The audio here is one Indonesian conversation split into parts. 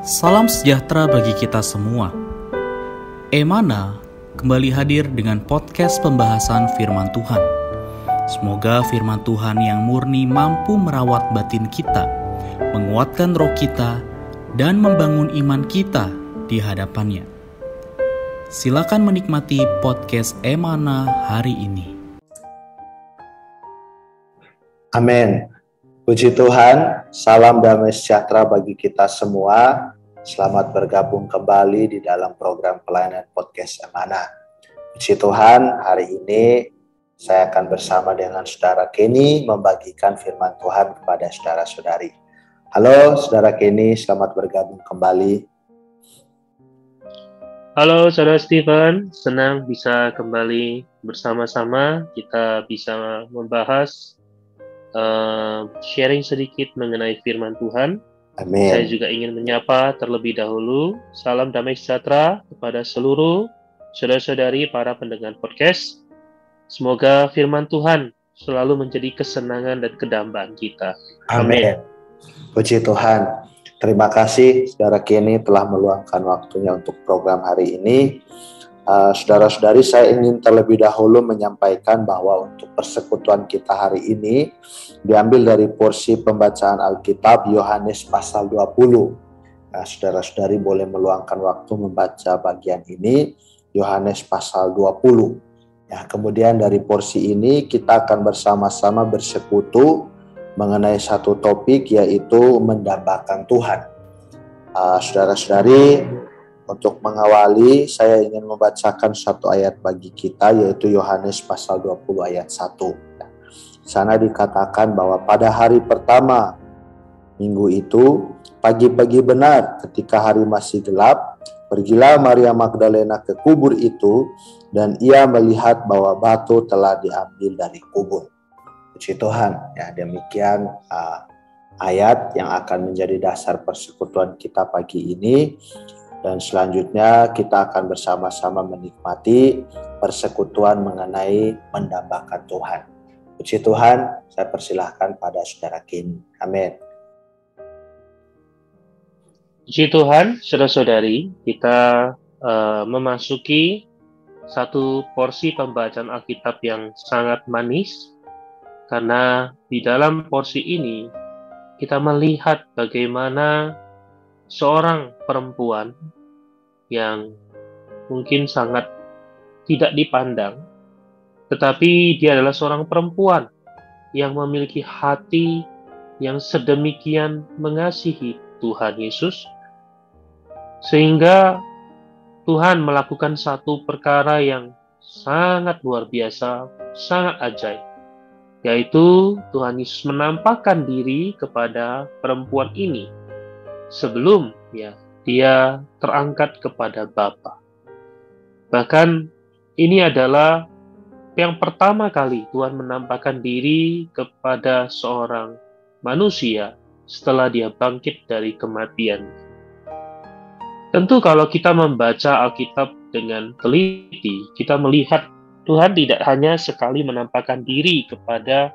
Salam sejahtera bagi kita semua. Emana kembali hadir dengan podcast pembahasan firman Tuhan. Semoga firman Tuhan yang murni mampu merawat batin kita, menguatkan roh kita, dan membangun iman kita di hadapannya. Silakan menikmati podcast Emana hari ini. Amin. Puji Tuhan, salam damai sejahtera bagi kita semua. Selamat bergabung kembali di dalam program pelayanan podcast Emana. Puji Tuhan, hari ini saya akan bersama dengan Saudara Kenny membagikan firman Tuhan kepada saudara-saudari. Halo Saudara Kenny, selamat bergabung kembali. Halo Saudara Steven, senang bisa kembali bersama-sama. Kita bisa membahas sharing sedikit mengenai firman Tuhan. Amin. Saya juga ingin menyapa terlebih dahulu salam damai sejahtera kepada seluruh saudara-saudari para pendengar podcast. Semoga firman Tuhan selalu menjadi kesenangan dan kedambaan kita. Amin. Puji Tuhan. Terima kasih Saudara Kenny telah meluangkan waktunya untuk program hari ini. Saudara-saudari, saya ingin terlebih dahulu menyampaikan bahwa untuk persekutuan kita hari ini diambil dari porsi pembacaan Alkitab Yohanes pasal 20. Nah, saudara-saudari boleh meluangkan waktu membaca bagian ini, Yohanes pasal 20. Ya, kemudian dari porsi ini kita akan bersama-sama bersekutu mengenai satu topik, yaitu mendambakan Tuhan. Saudara-saudari, untuk mengawali, saya ingin membacakan satu ayat bagi kita, yaitu Yohanes pasal 20 ayat 1. Di sana dikatakan bahwa pada hari pertama minggu itu, pagi-pagi benar ketika hari masih gelap, pergilah Maria Magdalena ke kubur itu, dan ia melihat bahwa batu telah diambil dari kubur. Puji Tuhan. Ya, demikian ayat yang akan menjadi dasar persekutuan kita pagi ini. Dan selanjutnya kita akan bersama-sama menikmati persekutuan mengenai mendambakan Tuhan. Puji Tuhan, saya persilahkan pada Saudara Kenny. Amin. Puji Tuhan, saudara-saudari, kita memasuki satu porsi pembacaan Alkitab yang sangat manis, karena di dalam porsi ini kita melihat bagaimana seorang perempuan yang mungkin sangat tidak dipandang, tetapi dia adalah seorang perempuan yang memiliki hati yang sedemikian mengasihi Tuhan Yesus, sehingga Tuhan melakukan satu perkara yang sangat luar biasa, sangat ajaib, yaitu Tuhan Yesus menampakkan diri kepada perempuan ini sebelum dia terangkat kepada Bapa. Bahkan ini adalah yang pertama kali Tuhan menampakkan diri kepada seorang manusia setelah dia bangkit dari kematian. Tentu kalau kita membaca Alkitab dengan teliti, kita melihat Tuhan tidak hanya sekali menampakkan diri kepada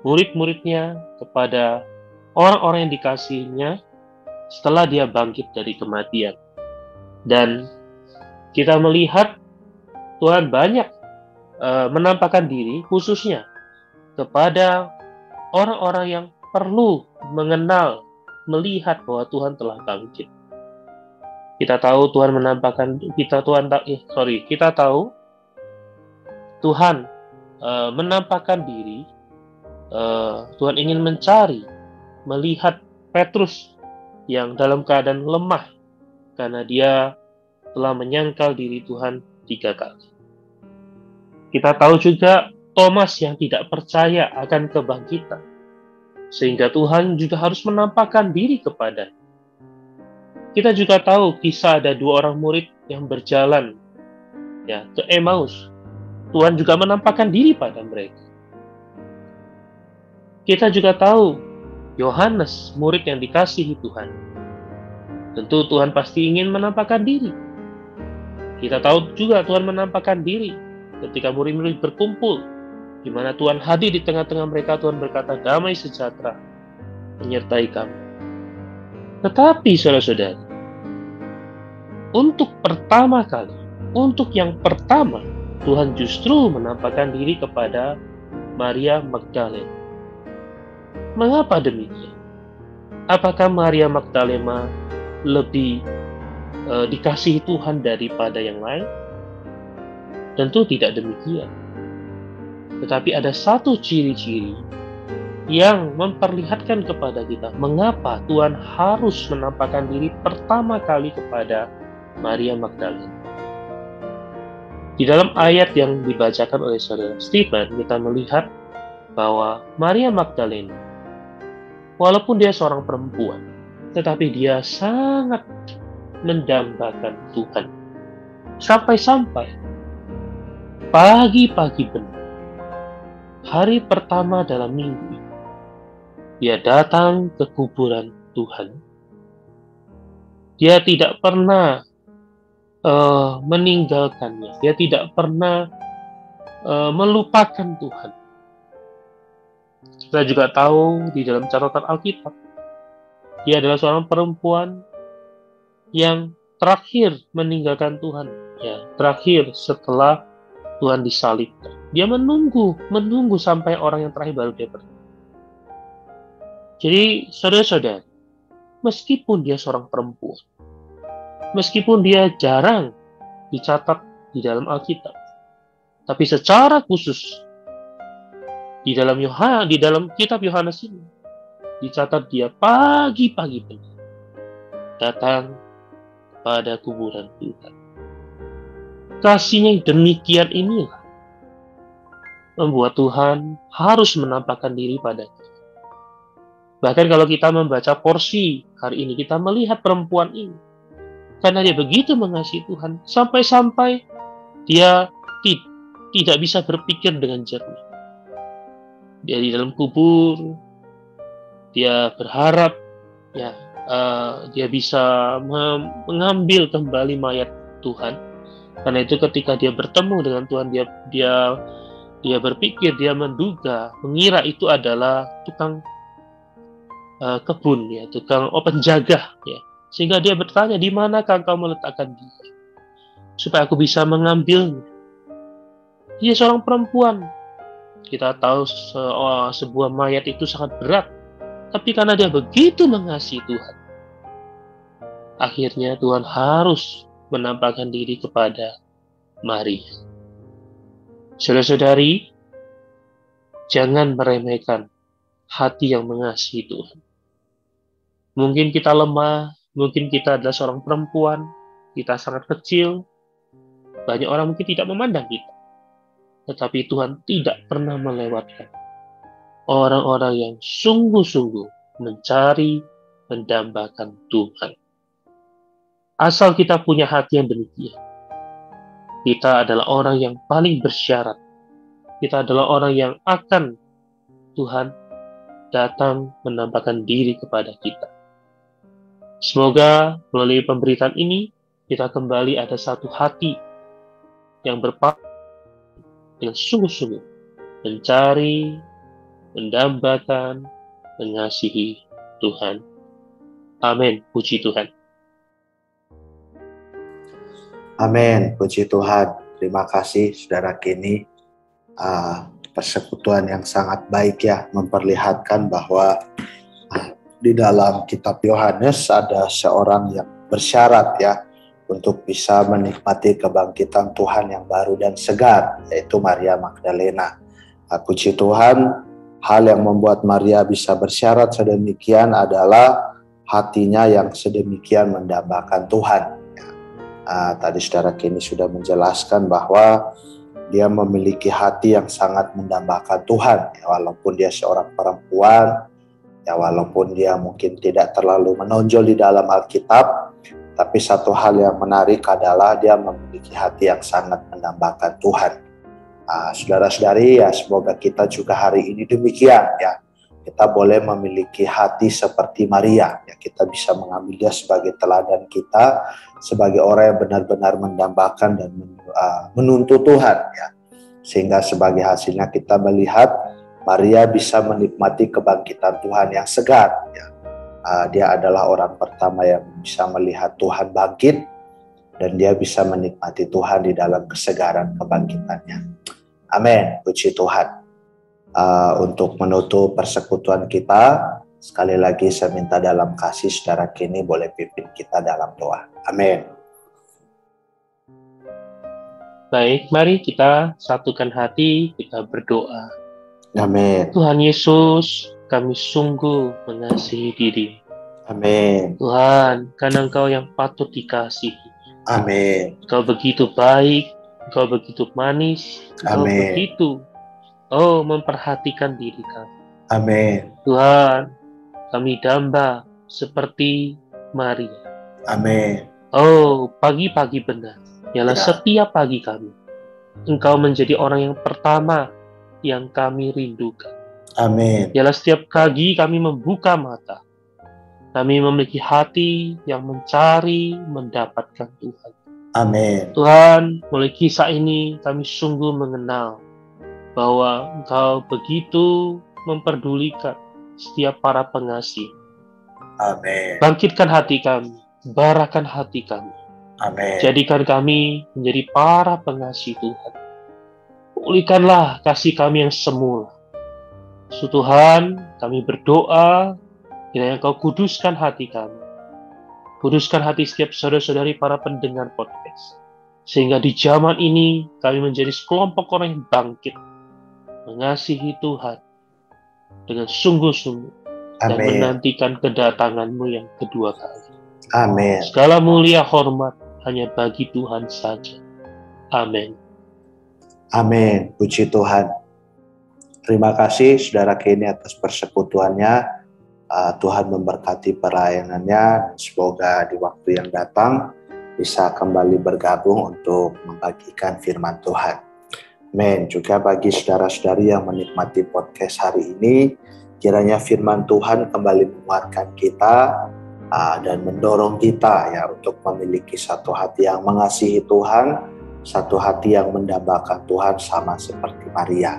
murid-muridnya, kepada orang-orang yang dikasihinya setelah dia bangkit dari kematian. Dan kita melihat Tuhan banyak menampakkan diri khususnya kepada orang-orang yang perlu mengenal, melihat bahwa Tuhan telah bangkit. Kita tahu Tuhan menampakkan diri. Tuhan ingin mencari, melihat Petrus yang dalam keadaan lemah karena dia telah menyangkal diri Tuhan 3 kali. Kita tahu juga Thomas yang tidak percaya akan kebangkitan, sehingga Tuhan juga harus menampakkan diri kepadanya. Kita juga tahu kisah ada 2 orang murid yang berjalan ke Emmaus. Tuhan juga menampakkan diri pada mereka. Kita juga tahu Yohanes, murid yang dikasihi Tuhan. Tentu Tuhan pasti ingin menampakkan diri. Kita tahu juga Tuhan menampakkan diri ketika murid-murid berkumpul, di mana Tuhan hadir di tengah-tengah mereka. Tuhan berkata, damai sejahtera menyertai kami. Tetapi saudara-saudari, untuk pertama kali, untuk yang pertama, Tuhan justru menampakkan diri kepada Maria Magdalena. Mengapa demikian? Apakah Maria Magdalena lebih dikasihi Tuhan daripada yang lain? Tentu tidak demikian. Tetapi ada satu ciri-ciri yang memperlihatkan kepada kita mengapa Tuhan harus menampakkan diri pertama kali kepada Maria Magdalena. Di dalam ayat yang dibacakan oleh saudara Stephen, kita melihat bahwa Maria Magdalena, walaupun dia seorang perempuan, tetapi dia sangat mendambakan Tuhan. Sampai-sampai pagi-pagi benar, hari pertama dalam minggu, dia datang ke kuburan Tuhan. Dia tidak pernah meninggalkannya. Dia tidak pernah melupakan Tuhan. Kita juga tahu di dalam catatan Alkitab, dia adalah seorang perempuan yang terakhir meninggalkan Tuhan. Ya, terakhir setelah Tuhan disalibkan. Dia menunggu sampai orang yang terakhir baru dia pergi. Jadi, saudara-saudara, meskipun dia seorang perempuan, meskipun dia jarang dicatat di dalam Alkitab, tapi secara khusus di dalam kitab Yohanes ini dicatat dia pagi-pagi benar datang pada kuburan Tuhan. Kasihnya yang demikian inilah membuat Tuhan harus menampakkan diri pada kita. Bahkan kalau kita membaca porsi hari ini, kita melihat perempuan ini, karena dia begitu mengasihi Tuhan, sampai-sampai dia tidak bisa berpikir dengan jernih. Dia di dalam kubur, dia berharap dia bisa mengambil kembali mayat Tuhan. Karena itu ketika dia bertemu dengan Tuhan, dia berpikir, dia mengira itu adalah tukang kebun, ya, tukang penjaga, ya. Sehingga dia bertanya, di manakah engkau meletakkan dia, supaya aku bisa mengambilnya. Dia seorang perempuan. Kita tahu sebuah mayat itu sangat berat. Tapi karena dia begitu mengasihi Tuhan, akhirnya Tuhan harus menampakkan diri kepada Maria. Saudara-saudari, jangan meremehkan hati yang mengasihi Tuhan. Mungkin kita lemah, mungkin kita adalah seorang perempuan, kita sangat kecil, banyak orang mungkin tidak memandang kita. Tetapi Tuhan tidak pernah melewatkan orang-orang yang sungguh-sungguh mencari, mendambakan Tuhan. Asal kita punya hati yang demikian, kita adalah orang yang paling bersyarat. Kita adalah orang yang akan Tuhan datang menampakkan diri kepada kita. Semoga melalui pemberitaan ini, kita kembali ada satu hati yang berpaling dengan sungguh-sungguh mencari, mendambakan, mengasihi Tuhan. Amin. Puji Tuhan. Amin. Puji Tuhan. Terima kasih Saudara Kenny. Persekutuan yang sangat baik, ya, memperlihatkan bahwa di dalam kitab Yohanes ada seorang yang bersyarat, ya, untuk bisa menikmati kebangkitan Tuhan yang baru dan segar, yaitu Maria Magdalena. Puji Tuhan, hal yang membuat Maria bisa bersyarat sedemikian adalah hatinya yang sedemikian mendambakan Tuhan. Tadi Saudara Kenny sudah menjelaskan bahwa dia memiliki hati yang sangat mendambakan Tuhan, ya, walaupun dia seorang perempuan, ya, walaupun dia mungkin tidak terlalu menonjol di dalam Alkitab, tapi satu hal yang menarik adalah dia memiliki hati yang sangat mendambakan Tuhan. Saudara-saudari, ya, semoga kita juga hari ini demikian, ya. Kita boleh memiliki hati seperti Maria, ya, kita bisa mengambil dia sebagai teladan kita, sebagai orang yang benar-benar mendambakan dan menuntut Tuhan, ya. Sehingga sebagai hasilnya kita melihat Maria bisa menikmati kebangkitan Tuhan yang segar, ya. Dia adalah orang pertama yang bisa melihat Tuhan bangkit, dan dia bisa menikmati Tuhan di dalam kesegaran kebangkitannya. Amin, puji Tuhan. Untuk menutup persekutuan kita, sekali lagi saya minta dalam kasih saudara kini boleh pimpin kita dalam doa. Amin. Baik, mari kita satukan hati, kita berdoa. Amin. Tuhan Yesus, kami sungguh mengasihi diri. Amin. Tuhan, karena Engkau yang patut dikasihi. Amin. Engkau begitu baik, Engkau begitu manis, Engkau Amin. begitu memperhatikan diri kami. Amin. Tuhan, kami damba seperti Maria. Amin. Pagi-pagi benar, ialah setiap pagi kami, Engkau menjadi orang yang pertama yang kami rindukan. Amin. Ialah setiap pagi kami membuka mata, kami memiliki hati yang mencari, mendapatkan Tuhan. Amin. Tuhan, melalui kisah ini kami sungguh mengenal bahwa Engkau begitu memperdulikan setiap para pengasih. Amin. Bangkitkan hati kami, barakan hati kami. Amin. Jadikan kami menjadi para pengasih Tuhan. Pulihkanlah kasih kami yang semula. Tuhan, kami berdoa, kiranya Engkau kuduskan hati kami. Kuduskan hati setiap saudara-saudari para pendengar podcast. Sehingga di zaman ini kami menjadi sekelompok orang yang bangkit, mengasihi Tuhan dengan sungguh-sungguh dan menantikan kedatangan-Mu yang kedua kali. Amin. Segala mulia hormat hanya bagi Tuhan saja. Amin. Amin. Puji Tuhan. Terima kasih saudara Kenny atas persekutuannya. Tuhan memberkati pelayanannya. Semoga di waktu yang datang bisa kembali bergabung untuk membagikan firman Tuhan. Amin. Juga bagi saudara-saudari yang menikmati podcast hari ini, kiranya firman Tuhan kembali menguatkan kita dan mendorong kita ya untuk memiliki satu hati yang mengasihi Tuhan, satu hati yang mendambakan Tuhan sama seperti Maria.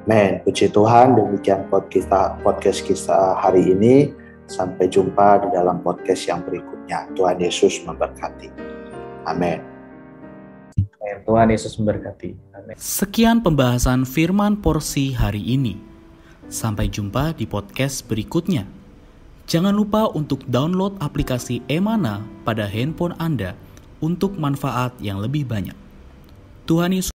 Amin. Puji Tuhan, demikian podcast kita hari ini. Sampai jumpa di dalam podcast yang berikutnya. Tuhan Yesus memberkati. Amin. Tuhan Yesus memberkati. Amin. Sekian pembahasan firman porsi hari ini. Sampai jumpa di podcast berikutnya. Jangan lupa untuk download aplikasi Emana pada handphone Anda untuk manfaat yang lebih banyak. Tuhan Yesus